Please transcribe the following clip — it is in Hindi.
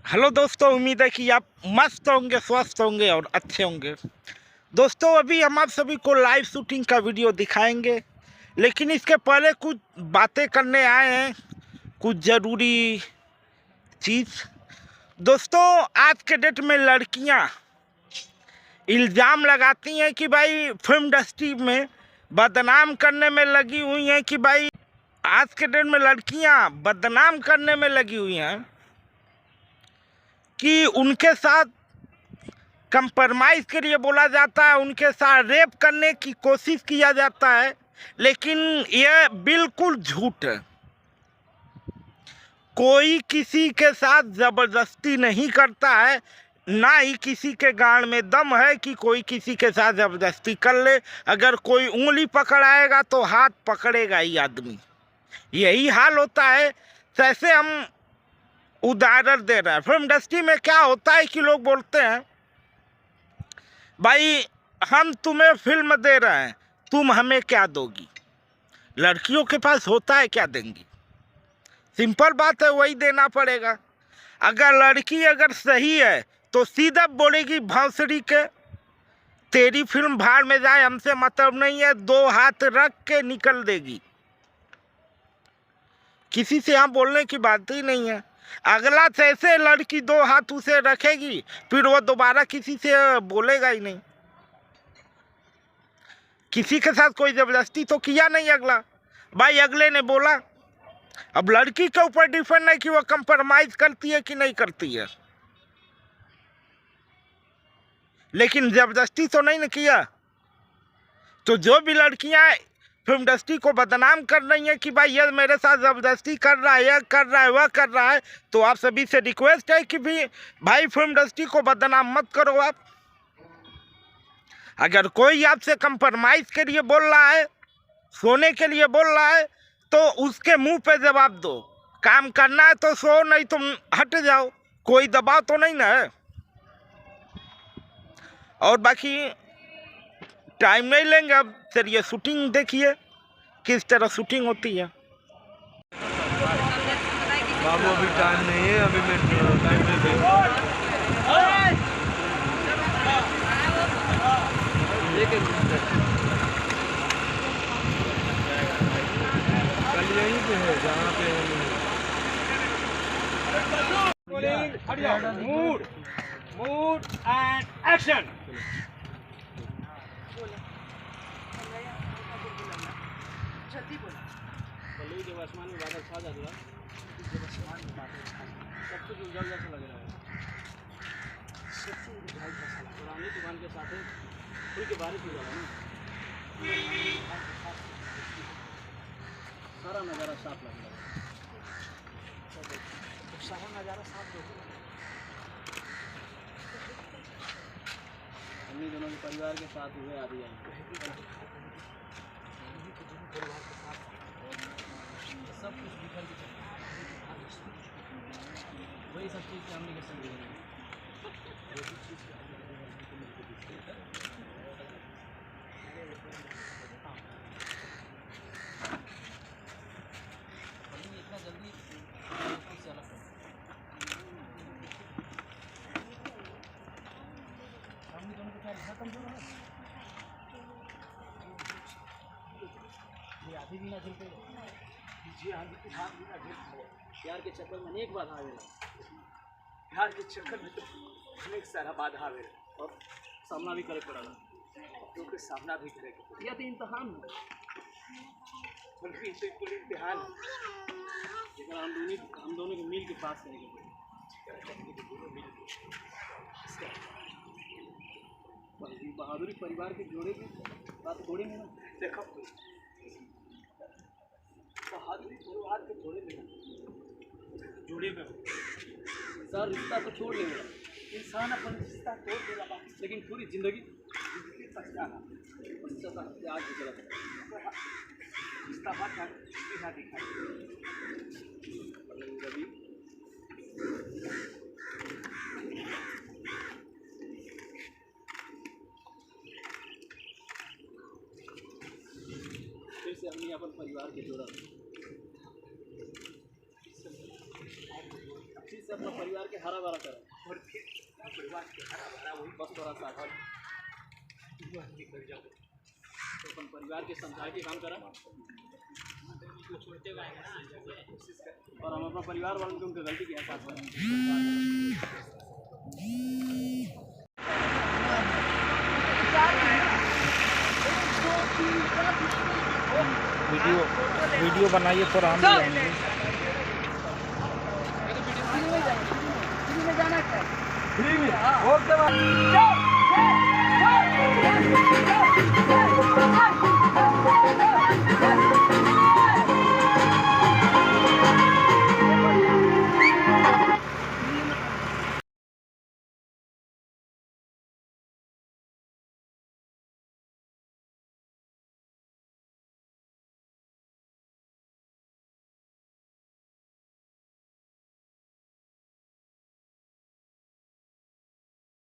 हेलो दोस्तों, उम्मीद है कि आप मस्त होंगे, स्वस्थ होंगे और अच्छे होंगे। दोस्तों, अभी हम आप सभी को लाइव शूटिंग का वीडियो दिखाएंगे, लेकिन इसके पहले कुछ बातें करने आए हैं, कुछ ज़रूरी चीज़। दोस्तों, आज के डेट में लड़कियां इल्ज़ाम लगाती हैं कि भाई फिल्म इंडस्ट्री में बदनाम करने में लगी हुई हैं कि भाई आज के डेट में लड़कियां बदनाम करने में लगी हुई हैं कि उनके साथ कंप्रोमाइज़ के लिए बोला जाता है, उनके साथ रेप करने की कोशिश किया जाता है। लेकिन यह बिल्कुल झूठ है। कोई किसी के साथ ज़बरदस्ती नहीं करता है, ना ही किसी के गांड में दम है कि कोई किसी के साथ ज़बरदस्ती कर ले। अगर कोई उंगली पकड़ आएगा तो हाथ पकड़ेगा ही आदमी। यही हाल होता है। जैसे हम उदाहरण दे रहे हैं, फिल्म इंडस्ट्री में क्या होता है कि लोग बोलते हैं भाई हम तुम्हें फिल्म दे रहे हैं, तुम हमें क्या दोगी? लड़कियों के पास होता है, क्या देंगी? सिंपल बात है, वही देना पड़ेगा। अगर लड़की अगर सही है तो सीधा बोलेगी भौंसड़ी के तेरी फिल्म भाड़ में जाए, हमसे मतलब नहीं है, दो हाथ रख के निकल देगी। किसी से यहाँ बोलने की बात ही नहीं है। अगला जैसे लड़की दो हाथ उसे रखेगी, फिर वो दोबारा किसी से बोलेगा ही नहीं। किसी के साथ कोई जबरदस्ती तो किया नहीं अगला, भाई अगले ने बोला। अब लड़की के ऊपर डिपेंड है कि वो कंप्रोमाइज करती है कि नहीं करती है, लेकिन जबरदस्ती तो नहीं न किया। तो जो भी लड़कियां फिल्म इंडस्ट्री को बदनाम कर रही हैं कि भाई ये मेरे साथ जबरदस्ती कर रहा है, यह कर रहा है, वह कर रहा है, तो आप सभी से रिक्वेस्ट है कि भी भाई फिल्म इंडस्ट्री को बदनाम मत करो। आप अगर कोई आपसे कंप्रोमाइज के लिए बोल रहा है, सोने के लिए बोल रहा है, तो उसके मुंह पे जवाब दो। काम करना है तो सो, नहीं तुम हट जाओ, कोई दबाव तो नहीं ना है। और बाकी टाइम नहीं लेंगे, अब चलिए शूटिंग देखिए किस तरह शूटिंग होती है। बाबू अभी टाइम नहीं है, अभी मैं टाइम दे देंगे। कल यहीं पे है जहाँ पे मूड एंड एक्शन। जब आसमान में बादल छा जाता है, जब आसमान में बादल छा जाता है, सब कुछ उजल जैसा लग रहा है। सबसे उजल जैसा लग रहा है। पुरानी दुकान के साथ खुल के बारिश हो जा रहा है ना, सारा नज़ारा साफ लग रहा है। सारा नज़ारा साफ हो गया। हमने दोनों के परिवार के साथ हुए आ रही है, सब कुछ बिखर के चल रहा है। वही सब चीज़ फैमिली के संग है। इतना जल्दी से अलग फैमिली दोनों को क्या कमजोर है, ये आधी भी ना झेल पे जी। आधी की हाथ भी ना झेल पाओ। प्यार के चक्कर में अनेक बाधा आवेला, प्यार के चक्कर में तो अनेक सारा बाधा आवेला और सामना भी करे पड़ेगा, क्योंकि सामना भी करे यह तो इम्तहान है। बिल्कुल इम्तिहान है, लेकिन हम दोनों को मिल के पास करेंगे। बहादुरी परिवार के जोड़े की बात जोड़ेंगे ना, देखो बहादुरी परिवार के जोड़े में जोड़े में सर रिश्ता तो छोड़ लेगा इंसान, अपन रिश्ता तोड़ देगा, लेकिन पूरी जिंदगी पछताना आज रिश्ता बात दिखा फिर से हमने अपन परिवार के जोड़ा। से अपना परिवार के हरा भरा करें और फिर परिवार के हरा भरा वही बस थोड़ा सा निकल जाओ तो अपन परिवार के समझा के काम करा और हम अपना परिवार वालों को उनकी गलती की एहसास करें। वीडियो बनाइए तो हम भी आएंगे। फ्री में ओके।